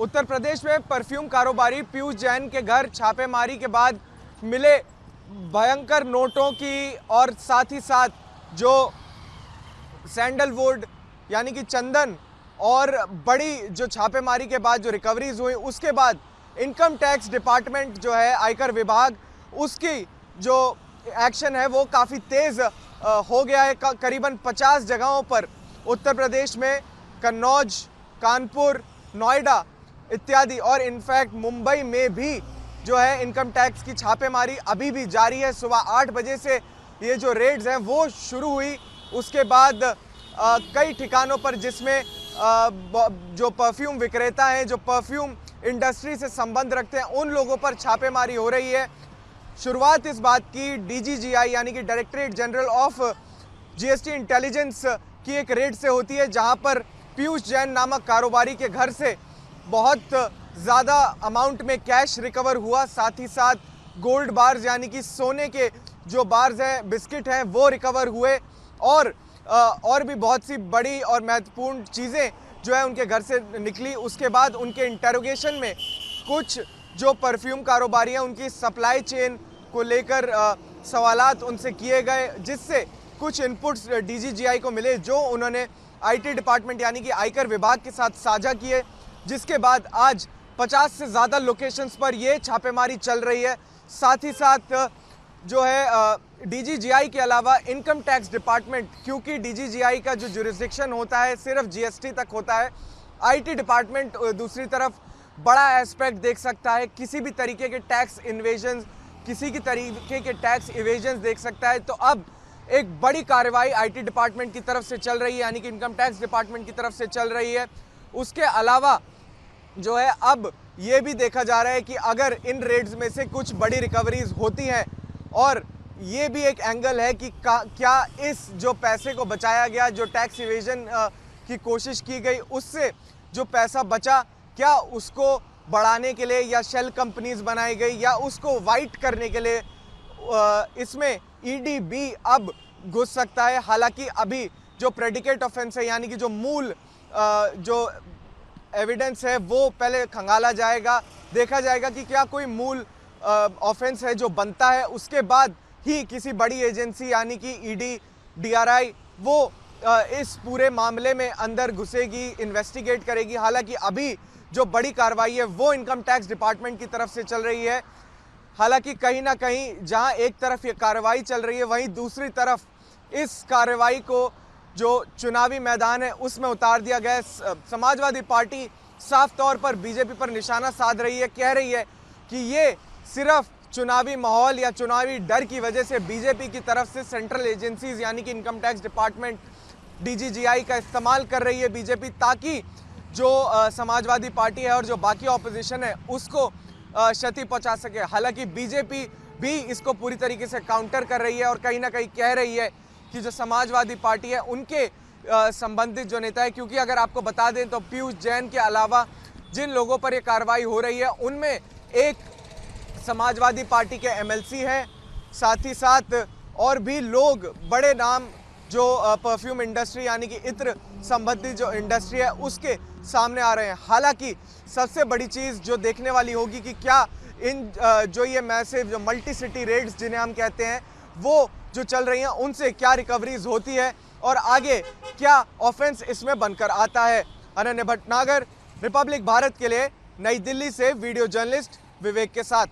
उत्तर प्रदेश में परफ्यूम कारोबारी पीयूष जैन के घर छापेमारी के बाद मिले भयंकर नोटों की और साथ ही साथ जो सैंडलवुड यानी कि चंदन और बड़ी जो छापेमारी के बाद जो रिकवरीज हुई, उसके बाद इनकम टैक्स डिपार्टमेंट जो है, आयकर विभाग, उसकी जो एक्शन है वो काफ़ी तेज़ हो गया है। करीबन 50 जगहों पर उत्तर प्रदेश में कन्नौज, कानपुर, नोएडा इत्यादि और इनफैक्ट मुंबई में भी जो है इनकम टैक्स की छापेमारी अभी भी जारी है। सुबह 8 बजे से ये जो रेड्स हैं वो शुरू हुई। उसके बाद कई ठिकानों पर जिसमें जो परफ्यूम विक्रेता हैं, जो परफ्यूम इंडस्ट्री से संबंध रखते हैं, उन लोगों पर छापेमारी हो रही है। शुरुआत इस बात की डीजीजीआई यानी कि directorate general of GST intelligence की एक रेड से होती है, जहां पर पीयूष जैन नामक कारोबारी के घर से बहुत ज़्यादा अमाउंट में कैश रिकवर हुआ। साथ ही साथ गोल्ड बार्स यानी कि सोने के जो बार्स हैं, बिस्किट हैं, वो रिकवर हुए और भी बहुत सी बड़ी और महत्वपूर्ण चीज़ें जो है उनके घर से निकली। उसके बाद उनके इंटरोगेशन में कुछ जो परफ्यूम कारोबारी हैं उनकी सप्लाई चेन को लेकर सवालात उनसे किए गए, जिससे कुछ इनपुट्स डीजीजीआई को मिले जो उन्होंने आईटी डिपार्टमेंट यानी कि आयकर विभाग के साथ साझा किए, जिसके बाद आज 50 से ज़्यादा लोकेशंस पर ये छापेमारी चल रही है। साथ ही साथ जो है डीजीजीआई के अलावा इनकम टैक्स डिपार्टमेंट, क्योंकि डीजीजीआई का जो जुरिस्डिक्शन होता है सिर्फ जीएसटी तक होता है, आईटी डिपार्टमेंट दूसरी तरफ बड़ा एस्पेक्ट देख सकता है, किसी भी तरीके के टैक्स इन्वेजन, किसी की तरीके के टैक्स इवेजन देख सकता है। तो अब एक बड़ी कार्रवाई आईटी डिपार्टमेंट की तरफ से चल रही है, यानी कि इनकम टैक्स डिपार्टमेंट की तरफ से चल रही है। उसके अलावा जो है अब ये भी देखा जा रहा है कि अगर इन रेड्स में से कुछ बड़ी रिकवरीज होती हैं, और ये भी एक एंगल है कि क्या इस जो पैसे को बचाया गया, जो टैक्स इवेजन की कोशिश की गई, उससे जो पैसा बचा, क्या उसको बढ़ाने के लिए या शेल कंपनीज बनाई गई या उसको वाइट करने के लिए इसमें ईडी भी अब घुस सकता है। हालांकि अभी जो प्रेडिकेट ऑफेंस है यानी कि जो मूल जो एविडेंस है वो पहले खंगाला जाएगा, देखा जाएगा कि क्या कोई मूल ऑफेंस है जो बनता है, उसके बाद ही किसी बड़ी एजेंसी यानी कि ईडी, डीआरआई वो इस पूरे मामले में अंदर घुसेगी, इन्वेस्टिगेट करेगी। हालांकि अभी जो बड़ी कार्रवाई है वो इनकम टैक्स डिपार्टमेंट की तरफ से चल रही है। हालांकि कहीं ना कहीं जहां एक तरफ ये कार्रवाई चल रही है, वहीं दूसरी तरफ इस कार्रवाई को जो चुनावी मैदान है उसमें उतार दिया गया है। समाजवादी पार्टी साफ तौर पर बीजेपी पर निशाना साध रही है, कह रही है कि ये सिर्फ चुनावी माहौल या चुनावी डर की वजह से बीजेपी की तरफ से सेंट्रल एजेंसीज यानी कि इनकम टैक्स डिपार्टमेंट, डीजीजीआई का इस्तेमाल कर रही है बीजेपी, ताकि जो समाजवादी पार्टी है और जो बाकी ऑपोजिशन है उसको क्षति पहुंचा सके। हालांकि बीजेपी भी इसको पूरी तरीके से काउंटर कर रही है और कहीं ना कहीं कह रही है कि जो समाजवादी पार्टी है उनके संबंधित जो नेता है, क्योंकि अगर आपको बता दें तो पीयूष जैन के अलावा जिन लोगों पर यह कार्रवाई हो रही है उनमें एक समाजवादी पार्टी के एमएलसी हैं, साथ ही साथ और भी लोग बड़े नाम जो परफ्यूम इंडस्ट्री यानी कि इत्र संबंधित जो इंडस्ट्री है उसके सामने आ रहे हैं। हालांकि सबसे बड़ी चीज़ जो देखने वाली होगी कि क्या इन जो ये मैसिव जो मल्टी सिटी रेड्स जिन्हें हम कहते हैं वो जो चल रही हैं उनसे क्या रिकवरीज होती है और आगे क्या ऑफेंस इसमें बनकर आता है। अनन्य भटनागर, रिपब्लिक भारत के लिए नई दिल्ली से वीडियो जर्नलिस्ट विवेक के साथ।